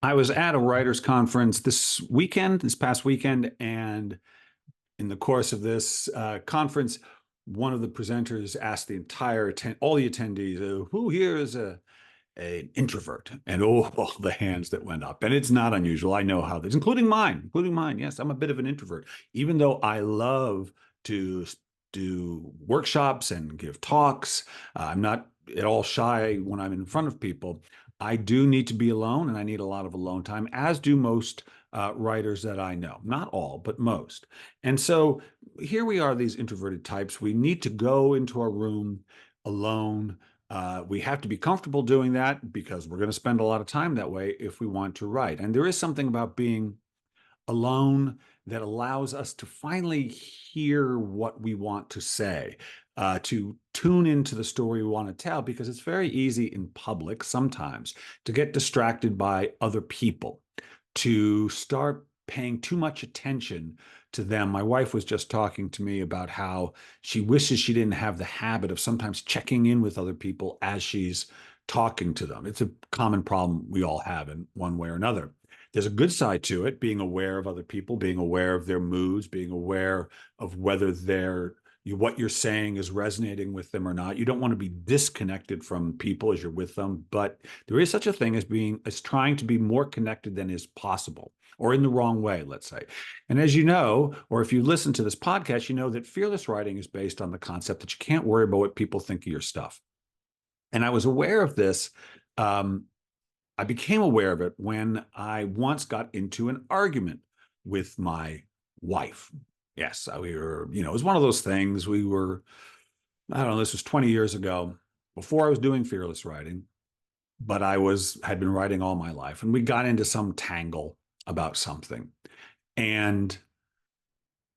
I was at a writers' conference this past weekend, and in the course of this conference, one of the presenters asked all the attendees, "Who here is an introvert?" And oh, all the hands that went up. And it's not unusual. I know how this, including mine, including mine. Yes, I'm a bit of an introvert, even though I love to do workshops and give talks. I'm not at all shy when I'm in front of people. I do need to be alone, and I need a lot of alone time, as do most writers that I know. Not all, but most. And so here we are, these introverted types. We need to go into our room alone. We have to be comfortable doing that because we're going to spend a lot of time that way if we want to write. And there is something about being alone that allows us to finally hear what we want to say, to tune into the story we want to tell, because it's very easy in public sometimes to get distracted by other people, to start paying too much attention to them. My wife was just talking to me about how she wishes she didn't have the habit of sometimes checking in with other people as she's talking to them. It's a common problem we all have in one way or another. There's a good side to it, being aware of other people, being aware of their moods, being aware of whether what you're saying is resonating with them or not. You don't want to be disconnected from people as you're with them, but there is such a thing as trying to be more connected than is possible, or in the wrong way, let's say. And as you know, or if you listen to this podcast, you know that fearless writing is based on the concept that you can't worry about what people think of your stuff. And I was aware of this. I became aware of it when I once got into an argument with my wife. Yes, we were, it was one of those things. I don't know, this was 20 years ago, before I was doing fearless writing, but had been writing all my life. And we got into some tangle about something. And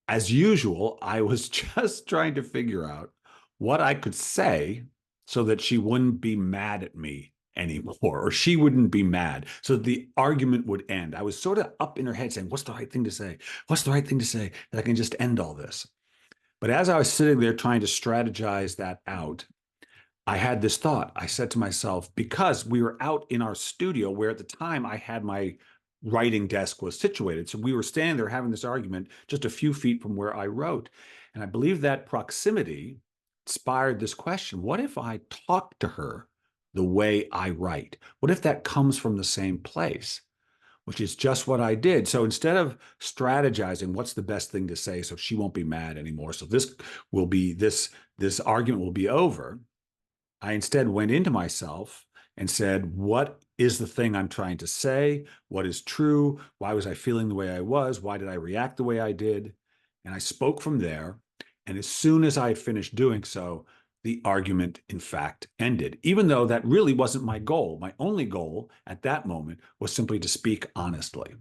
as usual, I was just trying to figure out what I could say so that she wouldn't be mad at me anymore, or she wouldn't be mad, so the argument would end. I was sort of up in her head saying, what's the right thing to say? What's the right thing to say that I can just end all this? But as I was sitting there trying to strategize that out, I had this thought. I said to myself, because we were out in our studio where at the time I had my writing desk was situated. So we were standing there having this argument just a few feet from where I wrote. And I believe that proximity inspired this question. What if I talk to her the way I write? What if that comes from the same place? Which is just what I did. So instead of strategizing what's the best thing to say so she won't be mad anymore, so this argument will be over, I instead went into myself and said, what is the thing I'm trying to say? What is true? Why was I feeling the way I was? Why did I react the way I did? And I spoke from there. And as soon as I had finished doing so, the argument, in fact, ended, even though that really wasn't my goal. My only goal at that moment was simply to speak honestly.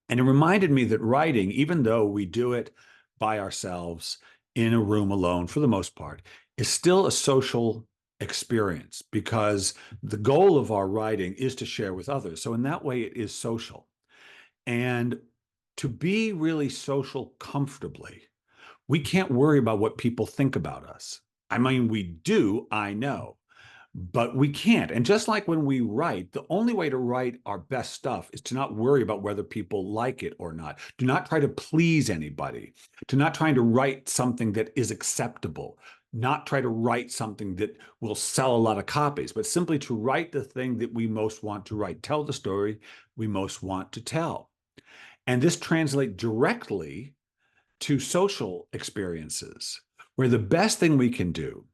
And it reminded me that writing, even though we do it by ourselves in a room alone for the most part, is still a social experience, because the goal of our writing is to share with others. So in that way, it is social. And to be really social comfortably, we can't worry about what people think about us. I mean, we do, I know, but we can't. And just like when we write, the only way to write our best stuff is to not worry about whether people like it or not. Do not try to please anybody. Do not try to write something that is acceptable. Not try to write something that will sell a lot of copies, but simply to write the thing that we most want to write. Tell the story we most want to tell. And this translates directly to social experiences, where the best thing we can do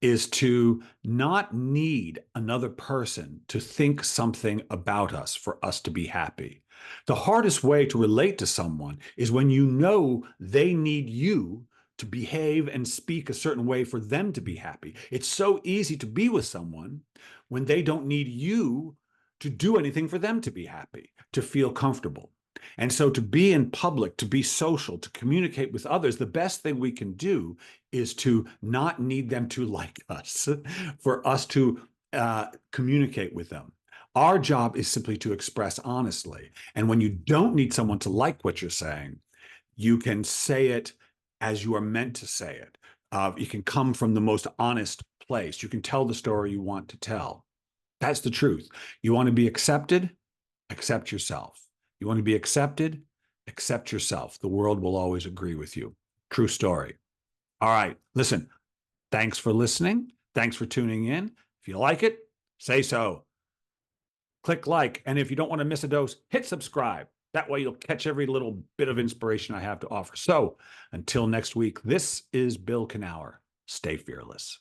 is to not need another person to think something about us for us to be happy. The hardest way to relate to someone is when you know they need you to behave and speak a certain way for them to be happy. It's so easy to be with someone when they don't need you to do anything for them to be happy, to feel comfortable. And so to be in public, to be social, to communicate with others, the best thing we can do is to not need them to like us, for us to communicate with them. Our job is simply to express honestly. And when you don't need someone to like what you're saying, you can say it as you are meant to say it. You can come from the most honest place. You can tell the story you want to tell. That's the truth. You want to be accepted? Accept yourself. You want to be accepted? Accept yourself. The world will always agree with you. True story. All right. Listen, thanks for listening. Thanks for tuning in. If you like it, say so. Click like. And if you don't want to miss a dose, hit subscribe. That way you'll catch every little bit of inspiration I have to offer. So until next week, this is Bill Kenower. Stay fearless.